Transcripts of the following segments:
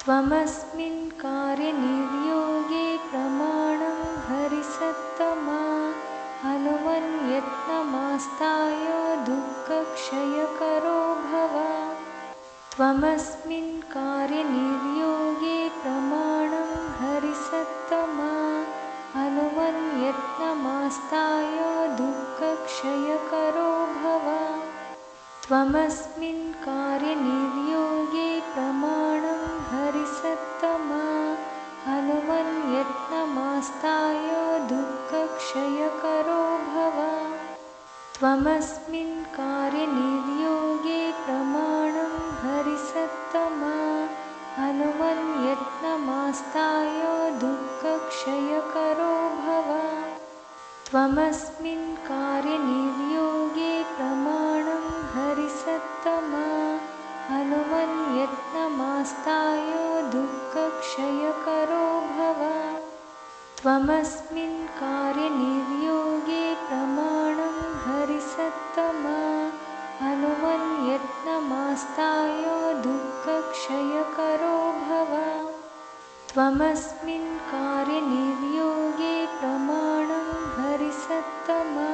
त्वमस्मिन् कार्यनिर्योगे प्रमाणं हरिसत्तमा हनुमन्यत्नमास्ताय दुःखक्षयकरो भव। त्वमस्मिन् कार्यनिर्योगे प्रमाणं हरिसत्तमा हनुमन्यत्नमास्ताय दुःखक्षयकरो भव। त्वमस्मिन् कार्यनिर्योगे प्रमाणं हरिसत्तमा हनुमन्यत्नमास्ताय दुःखक्षयकरो भव। त्वमस्मिन् कार्यनिर्योगे प्रमाणं हरिसत्तमा हनुमन्यत्नमास्ताय दुःखक्षयकरो भव। त्वमस्मिन् कार्यनिर्योगे प्रमाणं हरिसत्तमा हनुमन्यत्नमास्ताय दुःखक्षयकरो भव। त्वमस्मिन् कार्यनिर्योगे प्रमाणं हरिसत्तमा हनुमन्यत्नमास्ताय दुःखक्षयकरो भव। त्वमस्मिन् कार्यनिर्योगे प्रमाणं हरिसत्तमा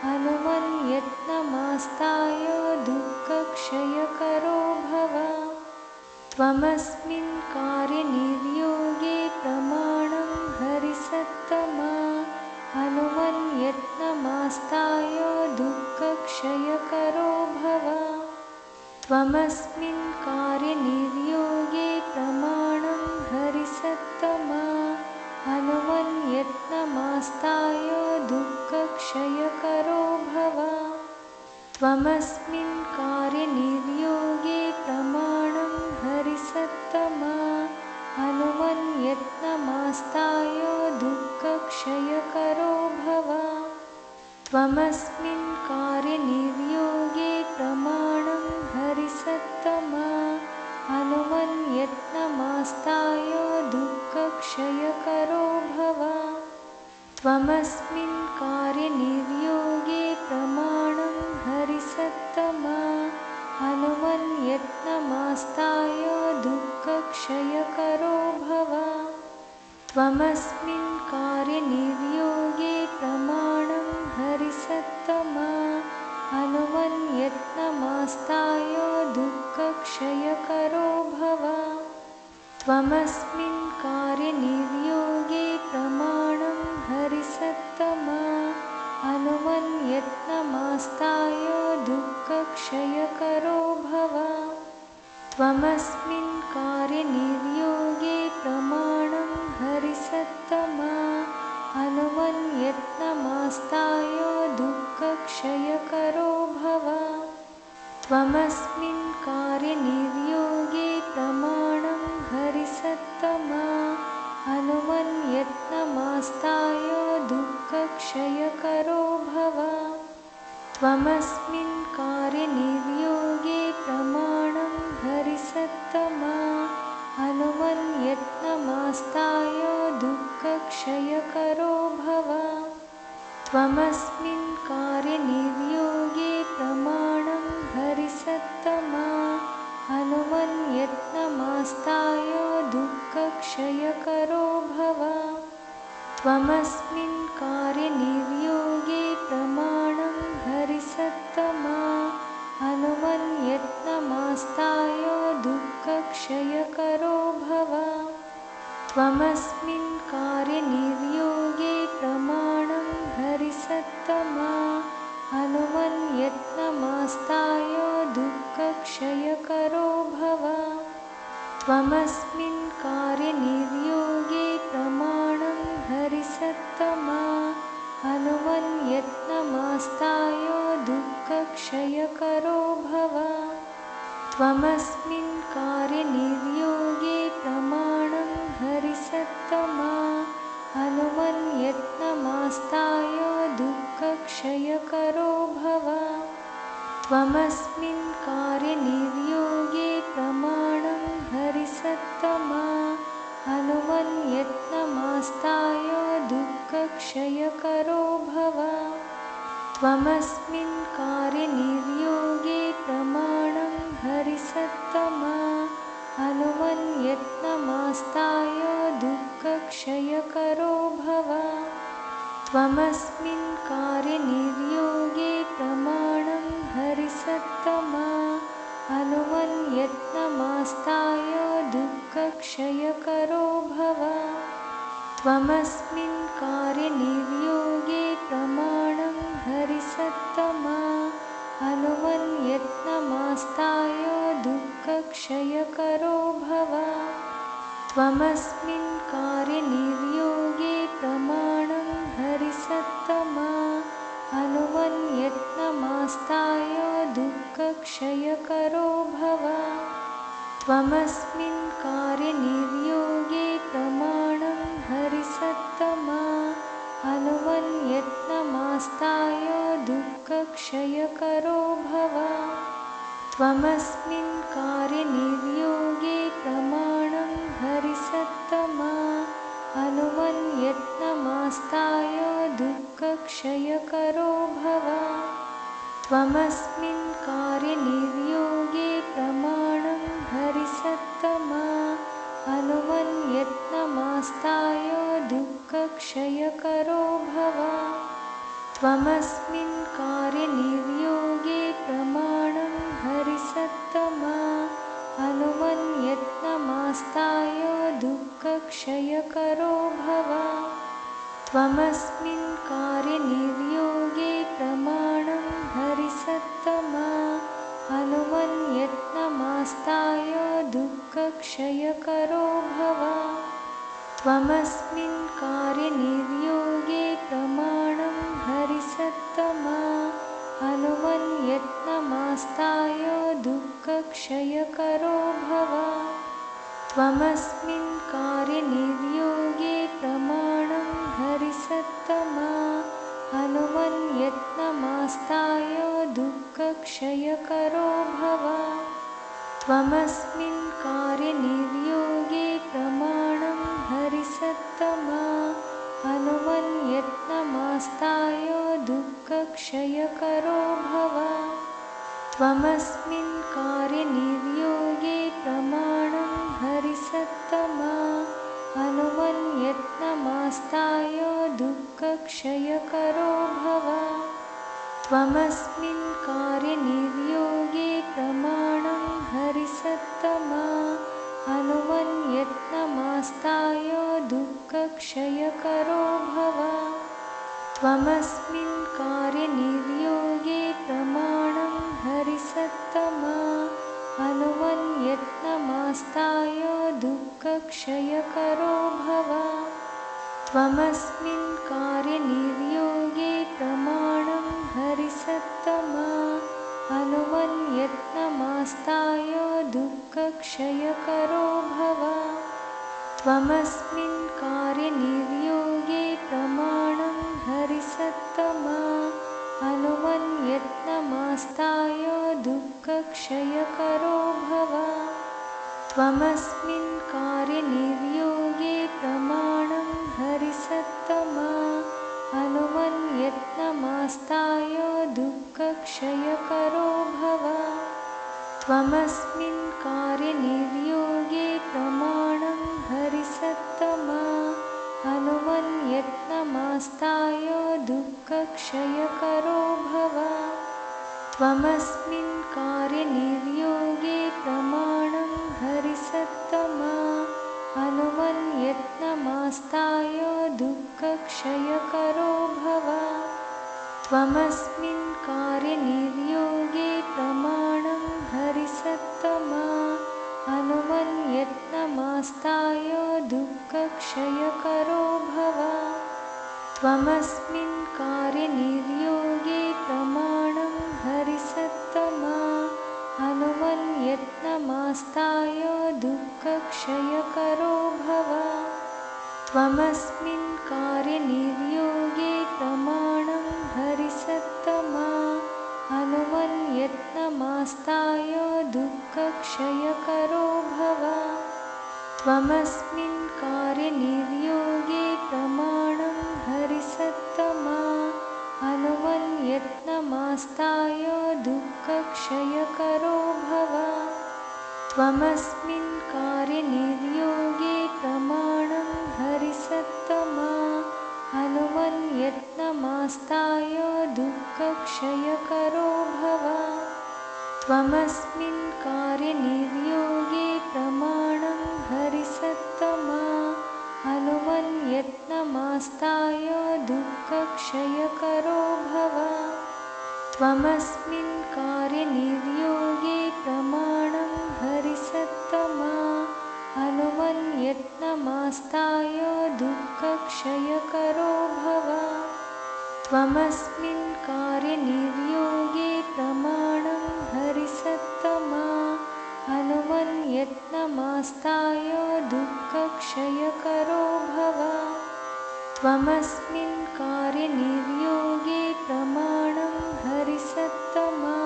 हनुमन्यत्नमास्ताय दुःखक्षयकरो भव। त्वमस्मिन् कार्यनिर्योगे प्रमाणं हरिसत्तमा हनुमन्यत्नमास्ताय दुःखक्षयकरो भव। त्वमस्मिन् कार्यनिर्योगे प्रमाणं हरिसत्तमा हनुमन्यत्नमास्ताय दुःखक्षयकरो भव। त्वमस्मिन् कार्यनिर्योगे प्रमाणं हरिसत्तमा हनुमन्यत्नमास्ताय दुःखक्षयकरो भव। त्वमस्मिन् कार्यनिर्योगे प्रमाणं हरिसत्तमा हनुमन्यत्नमास्ताय दुःखक्षयकरो भव। त्वमस्मिन् कार्यनिर्योगे प्रमाणं हरिसत्तमा हनुमन्यत्नमास्ताय दुःखक्षयकरो भव। त्वमस्मिन् कार्यनिर्योगे प्रमाणं हरिसत्तमा हनुमन्यत्नमास्ताय दुःखक्षयकरो भव। त्वमस्मिन् कार्यनिर्योगे प्रमाणं हरिसत्तमा हनुमन्यत्नमास्ताय दुःखक्षयकरो भव। त्वमस्मिन् कार्यनिर्योगे प्रमाणं हरिसत्तमा हनुमन्यत्नमास्ताय दुःखक्षयकरो भव। त्वमस्मिन् कार्यनिर्योगे प्रमाणं हरिसत्तमा हनुमन्यत्नमास्ताय दुःखक्षयकरो भव। त्वमस्मिन् कार्यनिर्योगे प्रमाणं हरिसत्तमा हनुमन्यत्नमास्ताय दुःखक्षयकरो भव। त्वमस्मिन् कार्यनिर्योगे प्रमाणं हरिसत्तमा हनुमन्यत्नमास्ताय दुःखक्षयकरो भव। त्वमस्मिन् कार्यनिर्योगे प्रमाणं हरिसत्तमा हनुमन्यत्नमास्ताय दुःखक्षयकरो भव। त्वमस्मिन् कार्यनिर्योगे प्रमाणं हरिसत्तमा हनुमन्यत्नमास्ताय दुःखक्षयकरो भव। त्वमस्मिन् कार्यनिर्योगे प्रमाणं हरिसत्तमा हनुमन्यत्नमास्ताय दुःखक्षयकरो भव। त्वमस्मिन् कार्यनिर्योगे प्रमाणं हरिसत्तमा हनुमन्यत्नमास्ताय दुःखक्षयकरो भव। त्वमस्मिन् कार्यनिर्योगे प्रमाणं हरिसत्तमा हनुमन्यत्नमास्ताय दुःखक्षयकरो भव। त्वमस्मिन् कार्यनिर्योगे प्रमाणं हरिसत्तमा हनुमन्यत्नमास्ताय यत्नमास्ताय दुःखक्षयकरो भव। त्वमस्मिन् कार्यनिर्योगे प्रमाणं हरिसत्तमा अनुमन्यत्नमास्ताय दुःखक्षयकरो भव। त्वमस्मिन् कार्यनिर्योगे प्रमाणं हरिसत्तमा अनुमन्यत्नमास्ताय दुःखक्षयकरो भव। त्वमस्मिन् कार्यनिर्योगे प्रमाणं हरिसत्तमा अनुमन्यत्नमास्ताय दुःखक्षयकरो भव। त्वमस्मिन् कार्यनिर्योगे प्रमाणं हरिसत्तमा अनुमन्यत्नमास्ताय दुःखक्षयकरो भव। त्वमस्मिन् कार्यनिर्योगे प्रमाणं हरिसत्तमा अनुमन्यत्नमास्ताय दुःखक्षयकरो भव। त्वमस्मिन् कार्यनिर्योगे प्रमाणं हरिसत्तमा अनुमन्यत्नमास्ताय दुःखक्षयकरो भव। त्वमस्मिन् कार्यनिर्योगे प्रमाणं हरिसत्तमा अनुमन्यत्नमास्ताय दुःखक्षयकरो भव। त्वमस्मिन् कार्यनिर्योगे प्रमाणं हरिसत्तमा अनुमन्यत्नमास्ताय दुःखक्षयकरो भव। त्वमस्मिन् कार्यनिर्योगे प्रमाणं हरिसत्तमा अनुमन्यत्नमास्ताय दुःखक्षयकरो भव। त्वमस्मिन् कार्यनिर्योगे प्रमाणं हरिसत्तमा अनुमन्यत्नमास्ताय दुःखक्षयकरो भव। त्वमस्मिन् कार्यनिर्योगे प्रमाणं हरिसत्तमा अनुमन्यत्नमास्ताय दुःखक्षयकरो भव। त्वमस्मिन् कार्यनिर्योगे प्रमाणं हरिसत्तमा अनुमन्यत्नमास्ताय दुःखक्षयकरो भव। त्वमस्मिन् कार्यनिर्योगे प्रमाणं हरिसत्तमा अनुमन्यत्नमास्ताय दुःखक्षयकरो भव। त्वमस्मिन् कार्यनिर्योगे प्रमाणं हरिसत्तमा अनुमन्यत्नमास्ताय दुःखक्षयकरो भव। त्वमस्मिन् कार्यनिर्योगे प्रमाणं हरिसत्तमा अनुमन्यत्नमास्ताय दुःखक्षयकरो भव। त्वमस्मिन् कार्यनिर्योगे प्रमाणं हरिसत्तमा अनुमन्यत्नमास्ताय दुःखक्षयकरो भव। त्वमस्मिन् कार्यनिर्योगे प्रमाणं हरिसत्तमा अनुमन्यत्नमास्ताय दुःखक्षयकरो भव। त्वमस्मिन् कार्यनिर्योगे प्रमाणं हरिसत्तमा अनुमन्यत्नमास्ताय दुःखक्षयकरो भव। त्वमस्मिन् कार्यनिर्योगे प्रमाणं हरिसत्तमा अनुमन्यत्नमास्ताय दुःखक्षयकरो भव। त्वमस्मिन् कार्यनिर्योगे प्रमाणं हरिसत्तमा अनुमन्यत्नमास्ताय दुःखक्षयकरो भव। त्वमस्मिन् कार्यनिर्योगे प्रमाणं हरिसत्तमा अनुमन्यत्नमास्ताय दुःखक्षयकरो भव। त्वमस्मिन् कार्यनिर्योगे प्रमाणं हरिसत्तमा अनुमन्यत्नमास्ताय दुःखक्षयकरो भव। त्वमस्मिन् कार्यनिर्योगे प्रमाणं हरिसत्तमा अनुमन्यत्नमास्ताय दुःखक्षयकरो भव। त्वमस्मिन् त्वमस्मिन् कार्यनिर्योगे प्रमाणं हरिसत्तमा हनुमन्यत्नमास्ताय दुःखक्षयकरो भव। त्वमस्मिन् कार्यनिर्योगे प्रमाणं हरिसत्तमा हनुमन्यत्नमास्ताय दुःखक्षयकरो भव। त्वमस्मिन् कार्यनिर्योगे प्रमाणं हरिसत्तमा हनुमन्यत्नमास्ताय दुःखक्षयकरो भव। त्वमस्मिन् कार्यनिर्योगे प्रमाणं हरिसत्तमा हनुमन्यत्नमास्ताय दुःखक्षयकरो भव। त्वमस्मिन् कार्यनिर्योगे प्रमाणं हरिसत्तमा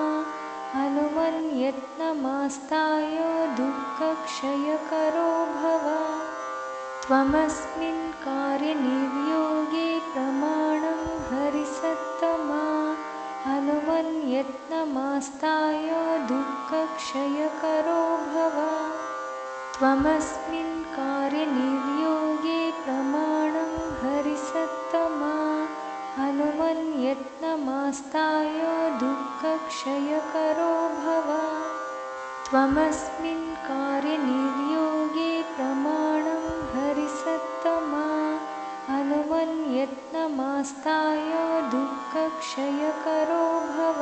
हनुमन्यत्नमास्ताय दुःखक्षयकरो भव। त्वमस्मिन् कार्यनिर्योगे प्रमाणं हरिसत्तमा हनुमन्यत्नमास्ताय दुःखक्षयकरो भव। त्वमस्मिन् कार्यनिर्योगे प्रमाणं हरिसत्तमा हनुमन्यत्नमास्ताय दुःखक्षयकरो भव। त्वमस्मिन् कार्यनिर्योगे प्रमाणं हरिसत्तमा हनुमन्यत्नमास्ताय दुःखक्षयकरो भव।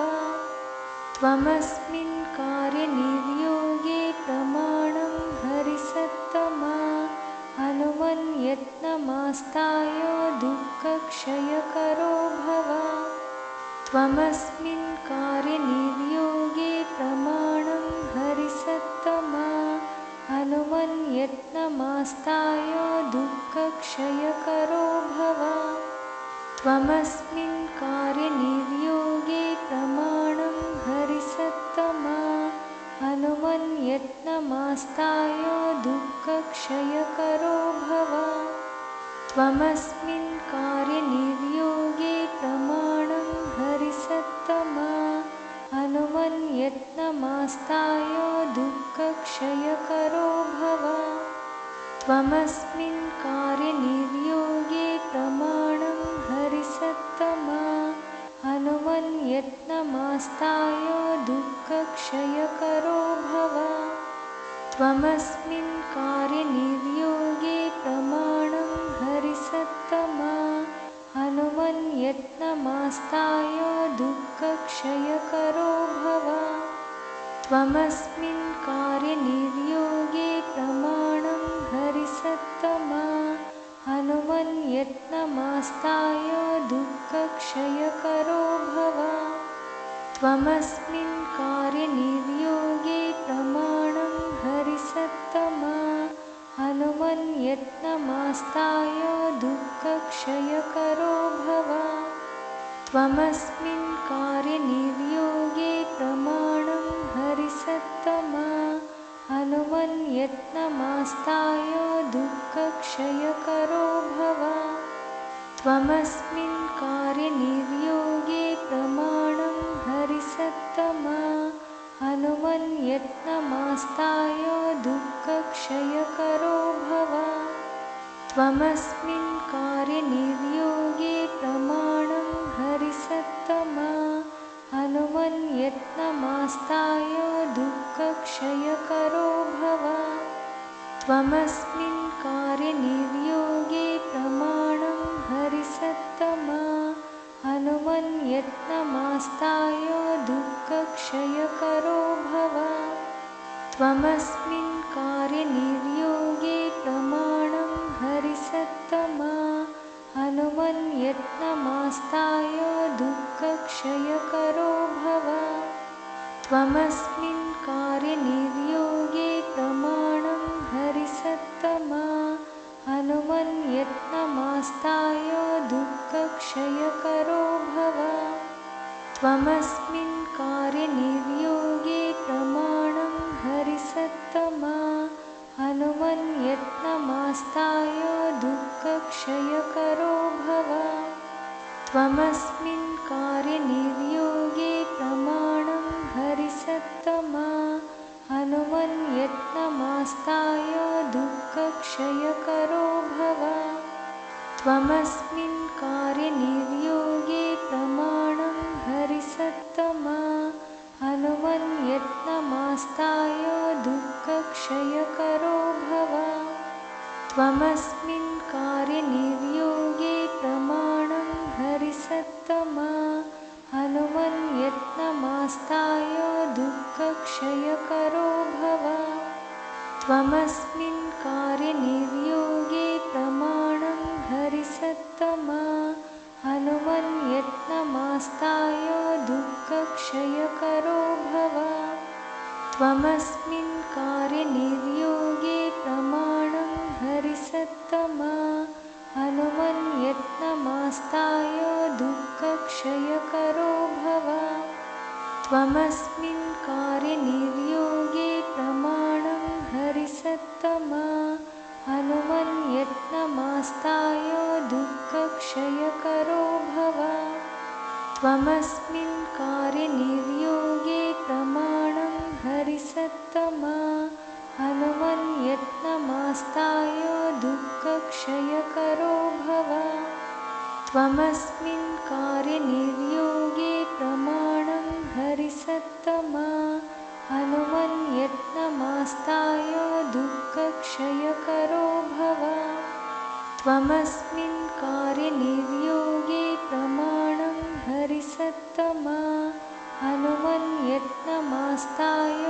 त्वमस्मिन् कार्यनिर्योगे प्रमाणं हरिसत्तमा हनुमन्यत्नमास्ताय दुःखक्षयकरो भव। त्वमस्मिन् कार्यनिर्योगे प्रमाणं हरिसत्तमा हनुमन्यत्नमास्ताय दुःखक्षयकरो भव। त्वमस्मिन् कार्यनिर्योगे प्रमाणं हरिसत्तमा हनुमन्यत्नमास्ताय दुःखक्षयकरो भव। त्वमस्मिन् कार्यनिर्योगे प्रमाणं हरिसत्तमा हनुमन्यत्नमास्ताय दुःखक्षयकरो भव। त्वमस्मिन् कार्यनिर्योगे प्रमाणं हरिसत्तमा हनुमन्यत्नमास्ताय दुःखक्षयकरो भव। त्वमस्मिन् कार्यनिर्योगे प्रमाणं हरिसत्तमा हनुमन्यत्नमास्ताय दुःखक्षयकरो भव। त्वमस्मिन् कार्यनिर्योगे प्रमाणं हरिसत्तमा हनुमन्यत्नमास्ताय दुःखक्षयकरो भव। त्वमस्मिन् कार्यनिर्योगे प्रमाणं हरिसत्तमा हनुमन्यत्नमास्ताय दुःखक्षयकरो भव। त्वमस्मिन् कार्यनिर्योगे प्रमाणं हरिसत्तमा हनुमन्यत्नमास्ताय दुःखक्षयकरो भव। त्वमस्मिन् कार्यनिर्योगे प्रमाणं हरिसत्तमा हनुमन्यत्नमास्ताय दुःखक्षयकरो भव। त्वमस्मिन् कार्यनिर्योगे प्रमाणं हरिसत्तमा हनुमन्यत्नमास्ताय दुःखक्षयकरो भव। त्वमस्मिन् कार्यनिर्योगे प्रमाणं हरिसत्तमा हनुमन्यत्नमास्ताय दुःखक्षयकरो भव। त्वमस्मिन् कार्यनिर्योगे प्रमाणं हरिसत्तमा हनुमन्यत्नमास्ताय दुःखक्षयकरो भव। त्वमस्मिन् कार्यनिर्योगे प्रमाणं हरिसत्तमा हनुमन्यत्नमास्ताय दुःखक्षयकरो भव। त्वमस्मिन् कार्यनिर्योगे प्रमाणं हरिसत्तमा हनुमन्यत्नमास्ताय दुःखक्षयकरो भव। त्वमस्मिन् कार्यनिर्योगे प्रमाणं हरिसत्तमा हनुमन्यत्नमास्ताय यत्नमास्ताय दुःखक्षयकरो भव। त्वमस्मिन् कार्यनिर्योगे प्रमाणं हरिसत्तमा हनुमन्यत्नमास्ताय दुःखक्षयकरो भव। त्वमस्मिन् कार्यनिर्योगे प्रमाणं हरिसत्तमा हनुमन्यत्नमास्ताय दुःखक्षयकरो भव। त्वमस्मिन् कार्यनिर्योगे प्रमाणं हरिसत्तमा हनुमन्यत्नमास्ताय दुःखक्षयकरो भव। त्वमस्मिन् कार्यनिर्योगे प्रमाणं हरिसत्तमा हनुमन्यत्नमास्ताय दुःखक्षयकरो भव। त्वमस्मिन् कार्यनिर्योगे प्रमाणं हरिसत्तमा हनुमन्यत्नमास्ताय दुःखक्षयकरो भव। त्वमस्मिन् कार्यनिर्योगे प्रमाणं हरिसत्तमा हनुमन्यत्नमास्ताय दुःखक्षयकरो भव। त्वमस्मिन् कार्यनिर्योगे प्रमाणं हरिसत्तमा हनुमन्यत्नमास्ताय दुःखक्षयकरो भव। त्वमस्मिन् कार्यनिर्योगे प्रमाणं हरिसत्तमा हनुमन्यत्नमास्ताय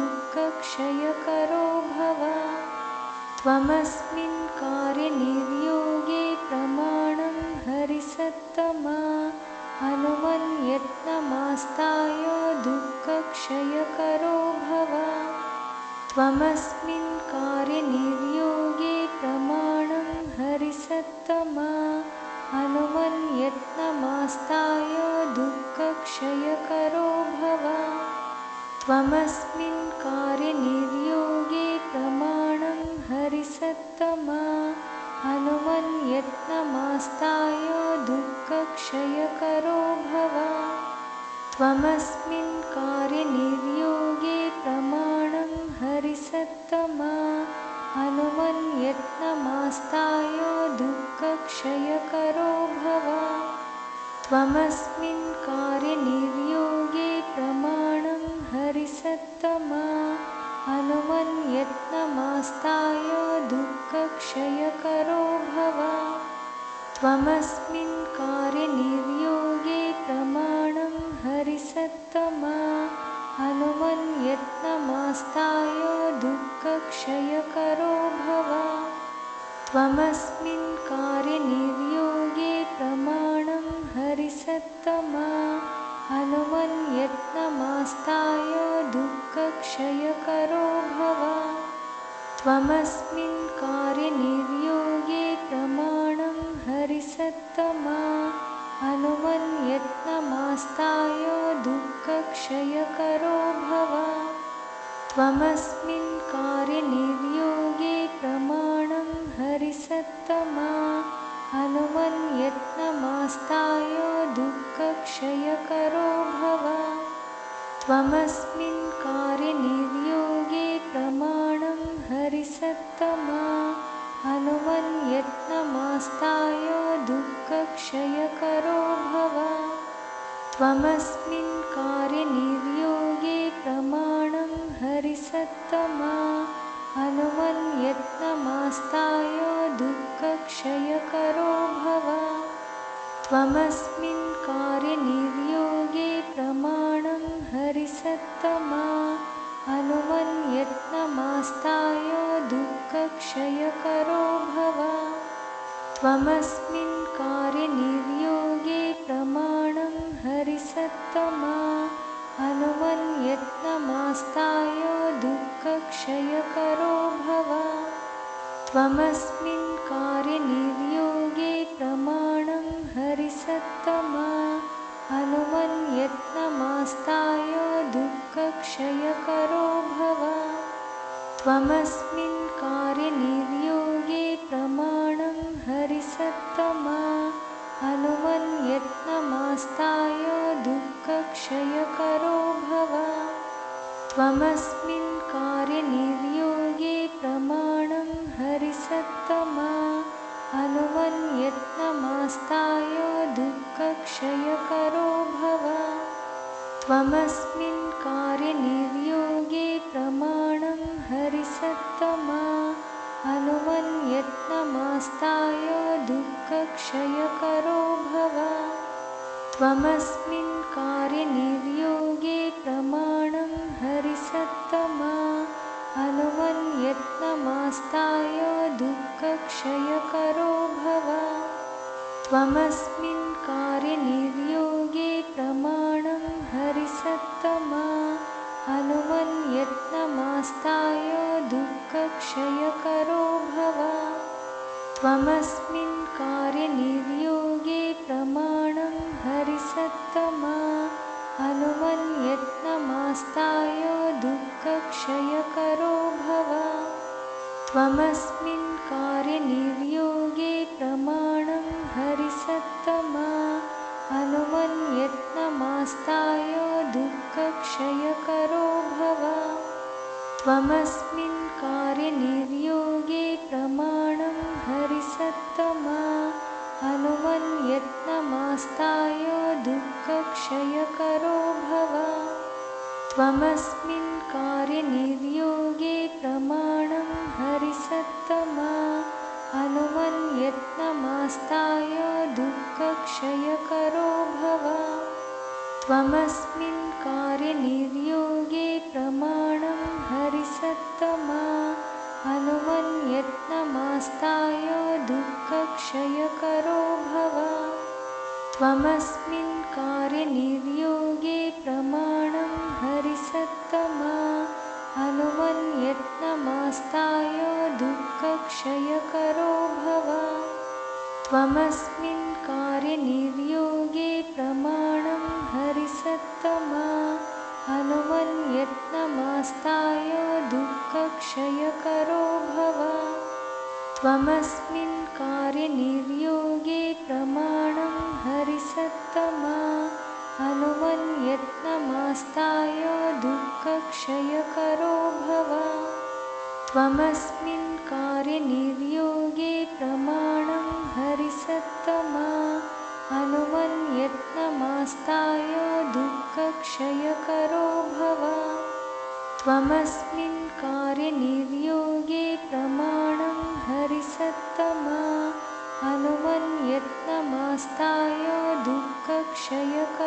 दुःखक्षयकरो भव। त्वमस्मिन् कार्यनिर्योगे प्रमाणं हरिसत्तमा हनुमन्यत्नमास्ताय दुःखक्षयकरो भव। त्वमस्मिन् कार्यनिर्योगे प्रमाणं हरिसत्तमा हनुमन्यत्नमास्ताय दुःखक्षयकरो भव। त्वमस्मिन् कार्यनिर्योगे प्रमाणं हरिसत्तमा हनुमन्यत्नमास्ताय दुःखक्षयकरो भव। त्वमस्मिन् कार्यनिर्योगे प्रमाणं हरिसत्तमा हनुमन्यत्नमास्ताय दुःखक्षयकरो भव। त्वमस्मिन् कार्यनिर्योगे प्रमाणं हरिसत्तमा हनुमन्यत्नमास्ताय दुःखक्षयकरो भव। त्वमस्मिन् कार्यनिर्योगे प्रमाणं हरिसत्तमा हनुमन्यत्नमास्ताय दुःखक्षयकरो भव। त्वमस्मिन् कार्यनिर्योगे प्रमाणं हरिसत्तमा हनुमन्यत्नमास्ताय दुःखक्षयकरो भव। त्वमस्मिन् कार्यनिर्योगे प्रमाणं हरिसत्तमा हनुमन्यत्नमास्ताय दुःखक्षयकरो भव। त्वमस्मिन् कार्यनिर्योगे प्रमाणं हरिसत्तमा हनुमन्यत्नमास्ताय दुःखक्षयकरो भव। त्वमस्मिन् कार्यनिर्योगे प्रमाणं हरिसत्तमा हनुमन्यत्नमास्ताय दुःखक्षयकरो भव। त्वमस्मिन् कार्यनिर्योगे प्रमाणं हरिसत्तमा हनुमन्यत्नमास्ताय दुःखक्षयकरो भव। त्वमस्मिन् कार्यनिर्योगे प्रमाणं हरिसत्तमा हनुमन्यत्नमास्ताय दुःखक्षयकरो भव। त्वमस्मिन् कार्यनिर्योगे प्रमाणं हरिसत्तमा हनुमन्यत्नमास्ताय दुःखक्षयकरो भव। त्वमस्मिन् कार्यनिर्योगे प्रमाणं हरिसत्तमा हनुमन्यत्नमास्ताय दुःखक्षयकरो भव। त्वमस्मिन् कार्यनिर्योगे प्रमाणं हरिसत्तमा हनुमन्यत्नमास्ताय दुःखक्षयकरो भव। त्वमस्मिन् कार्यनिर्योगे यत्नमास्ताय दुःखक्षयकरो भव। त्वमस्मिन् कार्यनिर्योगे प्रमाणं हरिसत्तमा अनुमन्यत्नमास्ताय दुःखक्षयकरो भव। त्वमस्मिन् कार्यनिर्योगे प्रमाणं हरिसत्तमा अनुमन्यत्नमास्ताय दुःखक्षयकरो भव। त्वमस्मिन् कार्यनिर्योगे प्रमाणं हरिसत्तमा अनुमन्यत्नमास्ताय दुःखक्षयकरो भव। त्वमस्मिन् कार्यनिर्योगे प्रमाणं हरिसत्तमा अनुमन्यत्नमास्ताय दुःखक्षयकरो भव। त्वमस्मिन् कार्यनिर्योगे प्रमाणं हरिसत्तमा अनुमन्यत्नमास्ताय दुःखक्षयकरो भव। त्वमस्मिन् कार्यनिर्योगे प्रमाणं हरिसत्तमा अनुमन्यत्नमास्ताय दुःखक्षयकरो भव। त्वमस्मिन् कार्यनिर्योगे प्रमाणं हरिसत्तमा अनुमन्यत्नमास्ताय दुःखक्षयकरो भव। त्वमस्मिन् कार्यनिर्योगे प्रमाणं हरिसत्तमा अनुमन्यत्नमास्ताय दुःखक्षयकरो भव। त्वमस्मिन् कार्यनिर्योगे प्रमाणं हरिसत्तमा अनुमन्यत्नमास्ताय दुःखक्षयकरो भव। त्वमस्मिन् कार्यनिर्योगे प्रमाणं हरिसत्तमा अनुमन्यत्नमास्ताय दुःखक्षयकरो भव। त्वमस्मिन् कार्यनिर्योगे प्रमाणं हरिसत्तमा अनुमन्यत्नमास्ताय दुःखक्षयकरो भव। त्वमस्मिन् कार्यनिर्योगे प्रमाणं हरिसत्तमा अनुमन्यत्नमास्ताय दुःखक्षयकरो